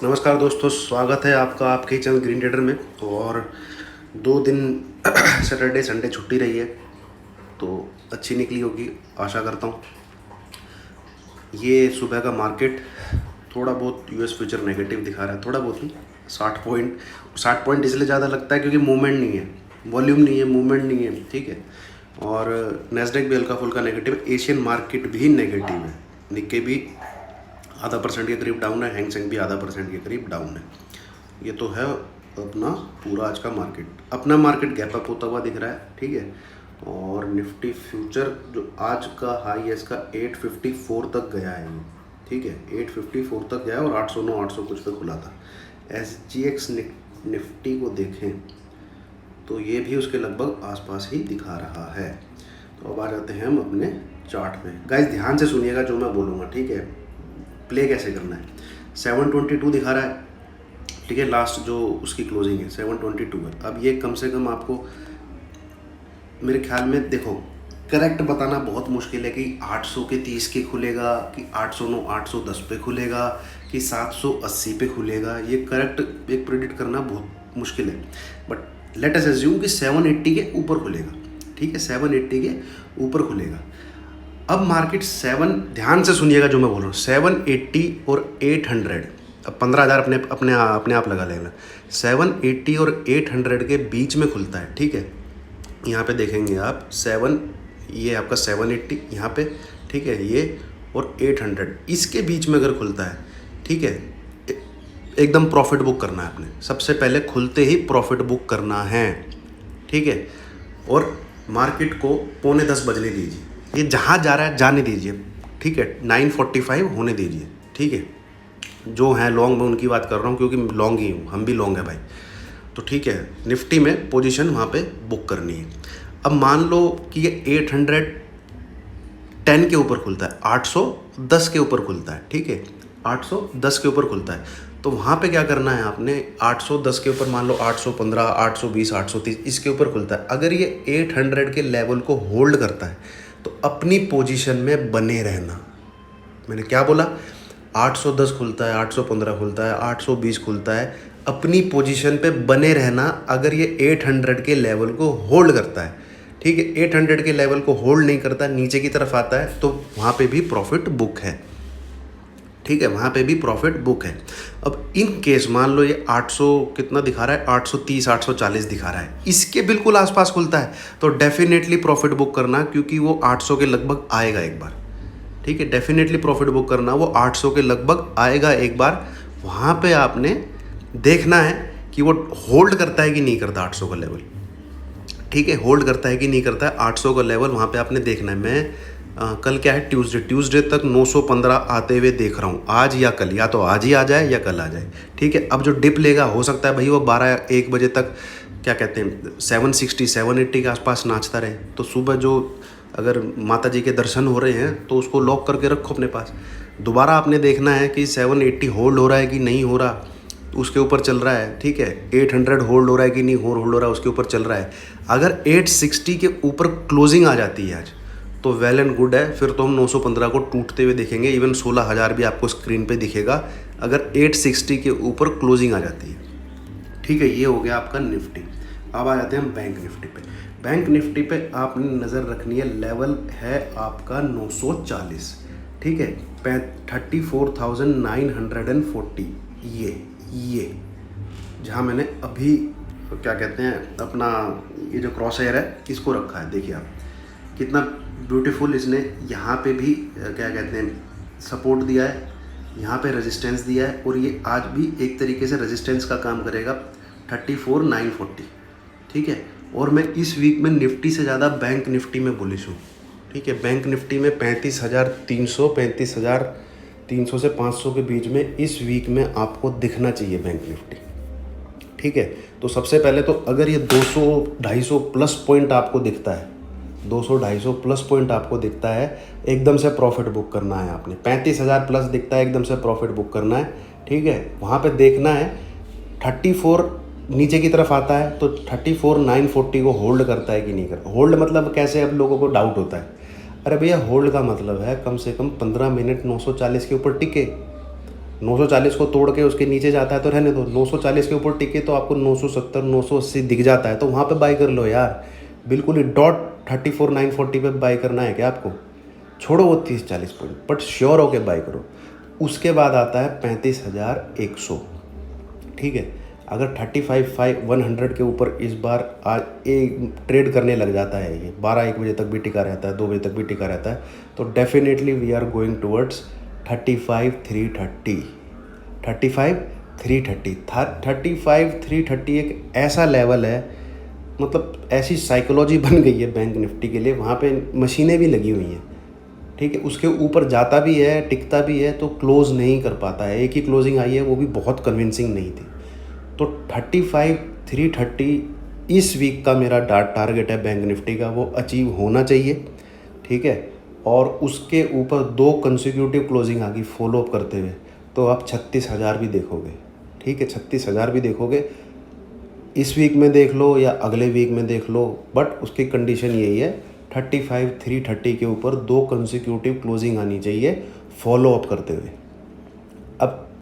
नमस्कार दोस्तों, स्वागत है आपका आपके चैनल ग्रीन ट्रेडर में। और 2 दिन सैटरडे संडे छुट्टी रही है तो अच्छी निकली होगी, आशा करता हूँ। ये सुबह का मार्केट थोड़ा बहुत यूएस फ्यूचर नेगेटिव दिखा रहा है, थोड़ा बहुत ही 60 पॉइंट इसलिए ज़्यादा लगता है क्योंकि मूवमेंट नहीं है, वॉल्यूम नहीं है, मूवमेंट नहीं है, ठीक है। और नेस्डेक भी हल्का फुल्का नेगेटिव है, एशियन मार्केट भी नेगेटिव है, निक्के भी ½ % के करीब डाउन है, हैंग सेंग भी ½% के करीब डाउन है। ये तो है अपना पूरा आज का मार्केट। अपना मार्केट गैप अप होता हुआ दिख रहा है, ठीक है। और निफ्टी फ्यूचर जो आज का हाई है इसका 854 तक गया है, ठीक है, 854 तक गया और 809 800 कुछ पे खुला था। SGX निफ्टी को देखें तो ये भी उसके लगभग आसपास ही दिखा रहा है। तो अब आ जाते हैं हम अपने चार्ट में। गाइस ध्यान से सुनिएगा जो मैं बोलूँगा, ठीक है। प्ले कैसे करना है, 722 दिखा रहा है, ठीक है। लास्ट जो उसकी क्लोजिंग है 722 है। अब ये कम से कम आपको मेरे ख्याल में, देखो, करेक्ट बताना बहुत मुश्किल है कि 800 के 30 के खुलेगा, कि 809 810 पे खुलेगा, कि 780 पे खुलेगा। ये करेक्ट एक प्रेडिक्ट करना बहुत मुश्किल है। बट लेट अस अज्यूम कि 780 के ऊपर खुलेगा, ठीक है, 780 के ऊपर खुलेगा। अब मार्केट ध्यान से सुनिएगा जो मैं बोल रहा हूँ, 780 और 800, अब 15,000 अपने आप लगा लेना। 780 और 800 के बीच में खुलता है, ठीक है। यहाँ पे देखेंगे आप ये आपका 780 यहाँ पे, ठीक है, ये और 800 इसके बीच में अगर खुलता है, ठीक है, एकदम प्रॉफिट बुक करना है आपने। सबसे पहले खुलते ही प्रॉफिट बुक करना है, ठीक है। और मार्केट को 9:45 बजने दीजिए, ये जहाँ जा रहा है जाने दीजिए, ठीक है। 9:45 होने दीजिए, ठीक है। जो हैं लॉन्ग में उनकी बात कर रहा हूँ क्योंकि लॉन्ग ही हूँ, हम भी लॉन्ग है भाई। तो ठीक है, निफ्टी में पोजीशन वहाँ पे बुक करनी है। अब मान लो कि ये 810 के ऊपर खुलता है, 810 के ऊपर खुलता है, ठीक है, 810 के ऊपर खुलता है। तो वहाँ पे क्या करना है आपने, 810 के ऊपर मान लो 815 820 830 इसके ऊपर खुलता है। अगर ये 800 के लेवल को होल्ड करता है तो अपनी पोजीशन में बने रहना। मैंने क्या बोला, 810 खुलता है, 815 खुलता है, 820 खुलता है, अपनी पोजीशन पे बने रहना। अगर ये 800 के लेवल को होल्ड करता है, ठीक है, 800 के लेवल को होल्ड नहीं करता, नीचे की तरफ आता है, तो वहाँ पे भी प्रॉफिट बुक है, ठीक है, वहाँ पे भी प्रॉफिट बुक है। अब इन केस मान लो ये 800 कितना दिखा रहा है, 830 840 दिखा रहा है, इसके बिल्कुल आसपास खुलता है तो डेफिनेटली प्रॉफिट बुक करना, क्योंकि वो 800 के लगभग आएगा एक बार, ठीक है। डेफिनेटली प्रॉफिट बुक करना, वो 800 के लगभग आएगा एक बार। वहाँ पे आपने देखना है कि वो होल्ड करता है कि नहीं करता 800 का लेवल, ठीक है, होल्ड करता है कि नहीं करता है 800 का लेवल, वहाँ पे आपने देखना है। मैं कल क्या है, ट्यूसडे तक 915 आते हुए देख रहा हूँ, आज या कल, या तो आज ही आ जाए या कल आ जाए, ठीक है। अब जो डिप लेगा हो सकता है भाई वो 12-1 बजे तक, क्या कहते हैं, 760 780 के आसपास नाचता रहे। तो सुबह जो अगर माता जी के दर्शन हो रहे हैं तो उसको लॉक करके रखो अपने पास। दोबारा आपने देखना है कि 780 होल्ड हो रहा है कि नहीं हो रहा, उसके ऊपर चल रहा है, ठीक है। 800 होल्ड हो रहा है कि नहीं होल्ड हो रहा है, उसके ऊपर चल रहा है। अगर 860 के ऊपर क्लोजिंग आ जाती है आज तो वेल एंड गुड है, फिर तो हम 915 को टूटते हुए देखेंगे। इवन 16,000 भी आपको स्क्रीन पे दिखेगा अगर 860 के ऊपर क्लोजिंग आ जाती है, ठीक है। ये हो गया आपका निफ्टी। अब आ जाते हैं हम बैंक निफ्टी पे। बैंक निफ्टी पे आपने नज़र रखनी है, लेवल है आपका 940, ठीक है, 34,940। ये जहाँ मैंने अभी क्या कहते हैं अपना ये जो क्रॉस हेयर है इसको रखा है, देखिए आप कितना ब्यूटीफुल इसने यहाँ पे भी क्या कहते हैं सपोर्ट दिया है, यहाँ पे रेजिस्टेंस दिया है, और ये आज भी एक तरीके से रेजिस्टेंस का काम करेगा 34,940, ठीक है। और मैं इस वीक में निफ्टी से ज़्यादा बैंक निफ्टी में बुलिश हूँ, ठीक है। बैंक निफ्टी में 35,300 से 500 के बीच में इस वीक में आपको दिखना चाहिए बैंक निफ्टी, ठीक है। तो सबसे पहले तो अगर ये 200-250 प्लस पॉइंट आपको दिखता है, 200-250 प्लस पॉइंट आपको दिखता है, एकदम से प्रॉफिट बुक करना है आपने। 35,000 प्लस दिखता है, एकदम से प्रॉफिट बुक करना है, ठीक है। वहाँ पे देखना है 34 नीचे की तरफ आता है तो 34,940 को होल्ड करता है कि नहीं करता। होल्ड मतलब कैसे, अब लोगों को डाउट होता है, अरे भैया होल्ड का मतलब है कम से कम 15 मिनट 940 के ऊपर टिके, 940 को तोड़ के उसके नीचे जाता है तो रहने दो, 940 के ऊपर टिके तो आपको 970 980 दिख जाता है तो वहाँ पे बाई कर लो यार। बिल्कुल ही डॉट 34,940 पे बाई करना है क्या आपको? छोड़ो वो 30-40 पॉइंट, बट श्योर होके बाई करो। उसके बाद आता है 35,100, ठीक है। अगर 35,100 के ऊपर इस बार आज एक ट्रेड करने लग जाता है, ये 12-1 बजे तक भी टिका रहता है, 2 बजे तक भी टिका रहता है, तो definitely we are going towards 35,330। 35,330 एक ऐसा लेवल है, मतलब ऐसी साइकोलॉजी बन गई है बैंक निफ्टी के लिए, वहाँ पे मशीनें भी लगी हुई हैं, ठीक है। उसके ऊपर जाता भी है, टिकता भी है, तो क्लोज़ नहीं कर पाता है। एक ही क्लोजिंग आई है, वो भी बहुत कन्विंसिंग नहीं थी। तो 35,330 इस वीक का मेरा टारगेट है बैंक निफ्टी का, वो अचीव होना चाहिए, ठीक है। और उसके ऊपर 2 कंसेक्यूटिव क्लोजिंग आ गई फॉलो अप करते हुए, तो आप 36,000 भी देखोगे, ठीक है। 36,000 भी देखोगे, इस वीक में देख लो या अगले वीक में देख लो, बट उसकी कंडीशन यही है 35,330 के ऊपर 2 कंसेक्यूटिव क्लोजिंग आनी चाहिए फॉलो अप करते हुए। अब